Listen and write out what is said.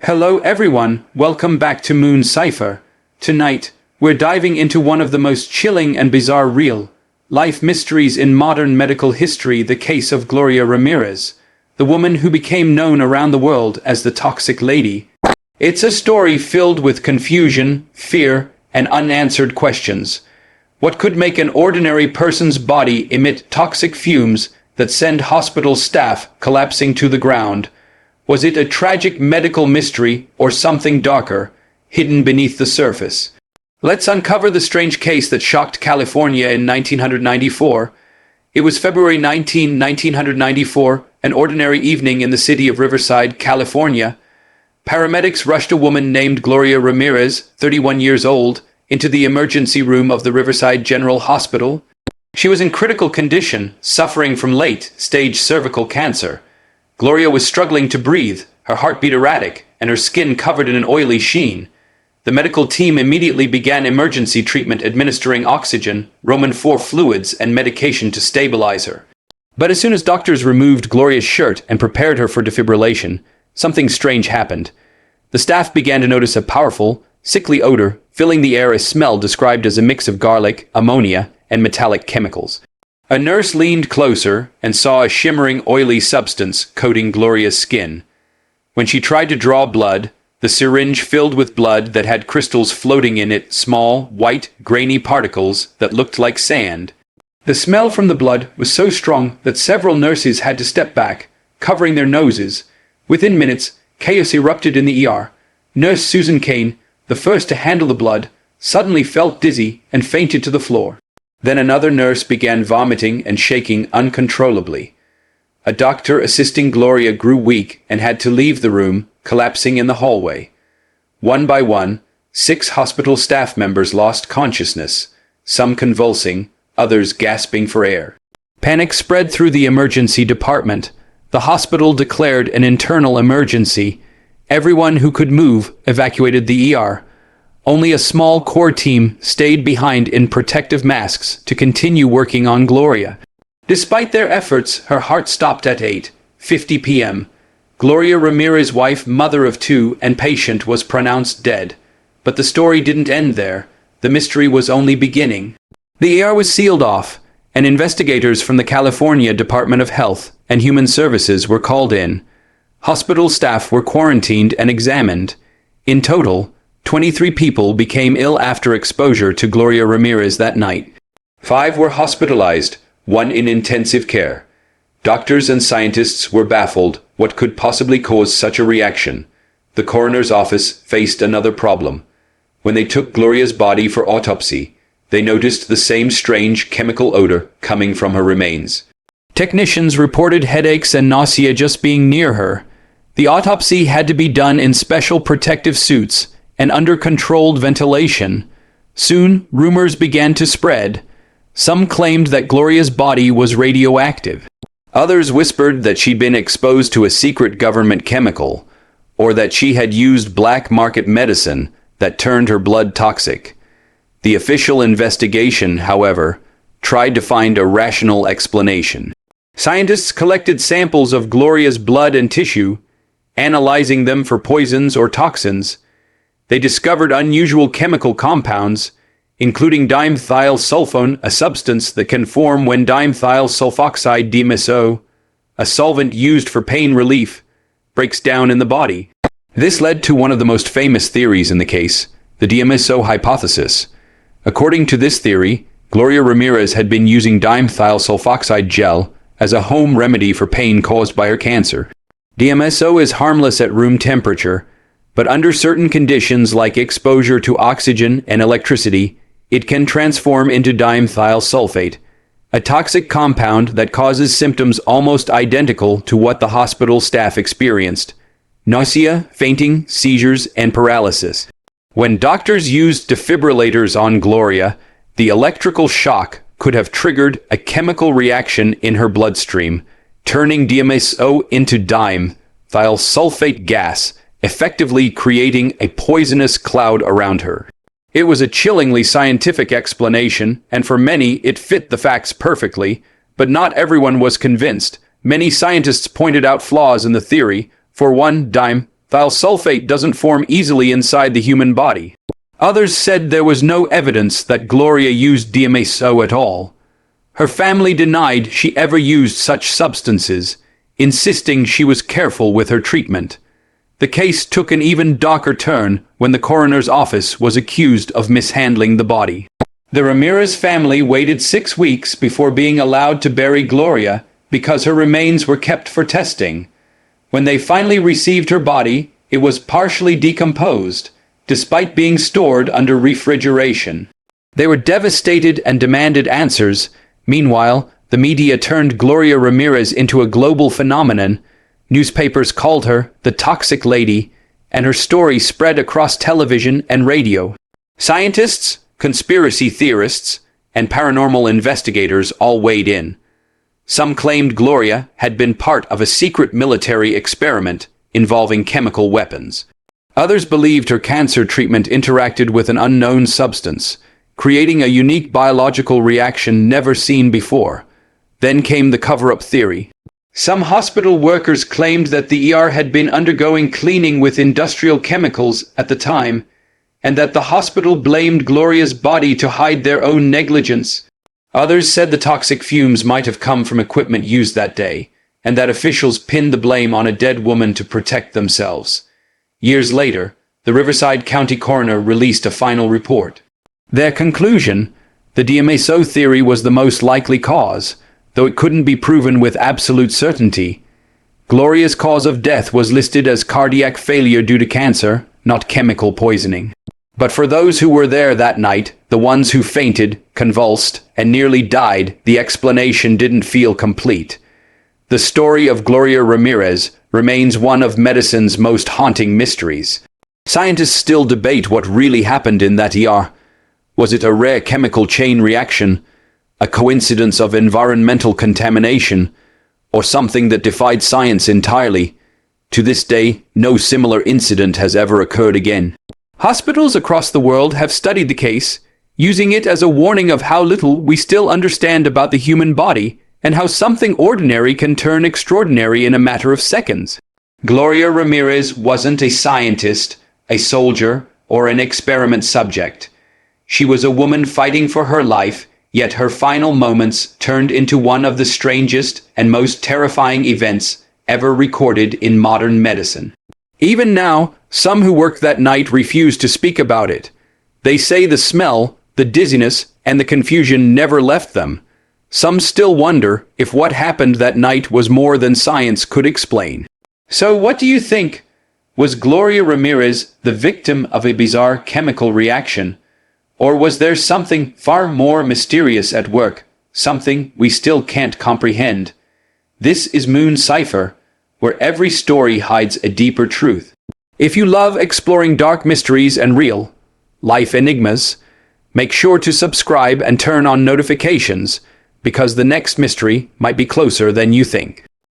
Hello everyone, welcome back to Moon Cipher. Tonight, we're diving into one of the most chilling and bizarre real-life mysteries in modern medical history, the case of Gloria Ramirez, the woman who became known around the world as the Toxic Lady. It's a story filled with confusion, fear, and unanswered questions. What could make an ordinary person's body emit toxic fumes that send hospital staff collapsing to the ground? Was it a tragic medical mystery or something darker, hidden beneath the surface? Let's uncover the strange case that shocked California in 1994. It was February 19, 1994, an ordinary evening in the city of Riverside, California. Paramedics rushed a woman named Gloria Ramirez, 31 years old, into the emergency room of the Riverside General Hospital. She was in critical condition, suffering from late-stage cervical cancer. Gloria was struggling to breathe, her heartbeat erratic, and her skin covered in an oily sheen. The medical team immediately began emergency treatment, administering oxygen, Roman 4 fluids, and medication to stabilize her. But as soon as doctors removed Gloria's shirt and prepared her for defibrillation, something strange happened. The staff began to notice a powerful, sickly odor filling the air, a smell described as a mix of garlic, ammonia, and metallic chemicals. A nurse leaned closer and saw a shimmering, oily substance coating Gloria's skin. When she tried to draw blood, the syringe filled with blood that had crystals floating in it, small, white, grainy particles that looked like sand. The smell from the blood was so strong that several nurses had to step back, covering their noses. Within minutes, chaos erupted in the ER. Nurse Susan Kane, the first to handle the blood, suddenly felt dizzy and fainted to the floor. Then another nurse began vomiting and shaking uncontrollably. A doctor assisting Gloria grew weak and had to leave the room, collapsing in the hallway. One by one, 6 hospital staff members lost consciousness, some convulsing, others gasping for air. Panic spread through the emergency department. The hospital declared an internal emergency. Everyone who could move evacuated the ER. Only a small core team stayed behind in protective masks to continue working on Gloria. Despite their efforts, her heart stopped at 8:50 p.m. Gloria Ramirez, wife, mother of 2, and patient, was pronounced dead. But the story didn't end there. The mystery was only beginning. The ER was sealed off, and investigators from the California Department of Health and Human Services were called in. Hospital staff were quarantined and examined. In total, 23 people became ill after exposure to Gloria Ramirez that night. 5 were hospitalized, 1 in intensive care. Doctors and scientists were baffled. What could possibly cause such a reaction? The coroner's office faced another problem. When they took Gloria's body for autopsy, they noticed the same strange chemical odor coming from her remains. Technicians reported headaches and nausea just being near her. The autopsy had to be done in special protective suits and under controlled ventilation. Soon, rumors began to spread. Some claimed that Gloria's body was radioactive. Others whispered that she'd been exposed to a secret government chemical, or that she had used black market medicine that turned her blood toxic. The official investigation, however, tried to find a rational explanation. Scientists collected samples of Gloria's blood and tissue, analyzing them for poisons or toxins. They discovered unusual chemical compounds, including dimethylsulfone, a substance that can form when dimethyl sulfoxide DMSO, a solvent used for pain relief, breaks down in the body. This led to one of the most famous theories in the case, the DMSO hypothesis. According to this theory, Gloria Ramirez had been using dimethyl sulfoxide gel as a home remedy for pain caused by her cancer. DMSO is harmless at room temperature, but under certain conditions like exposure to oxygen and electricity, it can transform into dimethyl sulfate, a toxic compound that causes symptoms almost identical to what the hospital staff experienced: nausea, fainting, seizures, and paralysis. When doctors used defibrillators on Gloria, the electrical shock could have triggered a chemical reaction in her bloodstream, turning DMSO into dimethyl sulfate gas, effectively creating a poisonous cloud around her. It was a chillingly scientific explanation, and for many it fit the facts perfectly, but not everyone was convinced. Many scientists pointed out flaws in the theory. For one, dimethyl Thiosulfate doesn't form easily inside the human body. Others said there was no evidence that Gloria used DMSO at all. Her family denied she ever used such substances, insisting she was careful with her treatment. The case took an even darker turn when the coroner's office was accused of mishandling the body. The Ramirez family waited 6 weeks before being allowed to bury Gloria because her remains were kept for testing. When they finally received her body, it was partially decomposed, despite being stored under refrigeration. They were devastated and demanded answers. Meanwhile, the media turned Gloria Ramirez into a global phenomenon. Newspapers called her the Toxic Lady, and her story spread across television and radio. Scientists, conspiracy theorists, and paranormal investigators all weighed in. Some claimed Gloria had been part of a secret military experiment involving chemical weapons. Others believed her cancer treatment interacted with an unknown substance, creating a unique biological reaction never seen before. Then came the cover-up theory. Some hospital workers claimed that the ER had been undergoing cleaning with industrial chemicals at the time, and that the hospital blamed Gloria's body to hide their own negligence. Others said the toxic fumes might have come from equipment used that day, and that officials pinned the blame on a dead woman to protect themselves. Years later, the Riverside County coroner released a final report. Their conclusion: the DMSO theory was the most likely cause, though it couldn't be proven with absolute certainty. Gloria's cause of death was listed as cardiac failure due to cancer, not chemical poisoning. But for those who were there that night, the ones who fainted, convulsed, and nearly died, the explanation didn't feel complete. The story of Gloria Ramirez remains one of medicine's most haunting mysteries. Scientists still debate what really happened in that ER. Was it a rare chemical chain reaction, a coincidence of environmental contamination, or something that defied science entirely? To this day, no similar incident has ever occurred again. Hospitals across the world have studied the case, using it as a warning of how little we still understand about the human body and how something ordinary can turn extraordinary in a matter of seconds. Gloria Ramirez wasn't a scientist, a soldier, or an experiment subject. She was a woman fighting for her life, yet her final moments turned into one of the strangest and most terrifying events ever recorded in modern medicine. Even now, some who worked that night refuse to speak about it. They say the smell, the dizziness, and the confusion never left them. Some still wonder if what happened that night was more than science could explain. So what do you think? Was Gloria Ramirez the victim of a bizarre chemical reaction? Or was there something far more mysterious at work, something we still can't comprehend? This is Moon Cipher, where every story hides a deeper truth. If you love exploring dark mysteries and real life enigmas, make sure to subscribe and turn on notifications, because the next mystery might be closer than you think.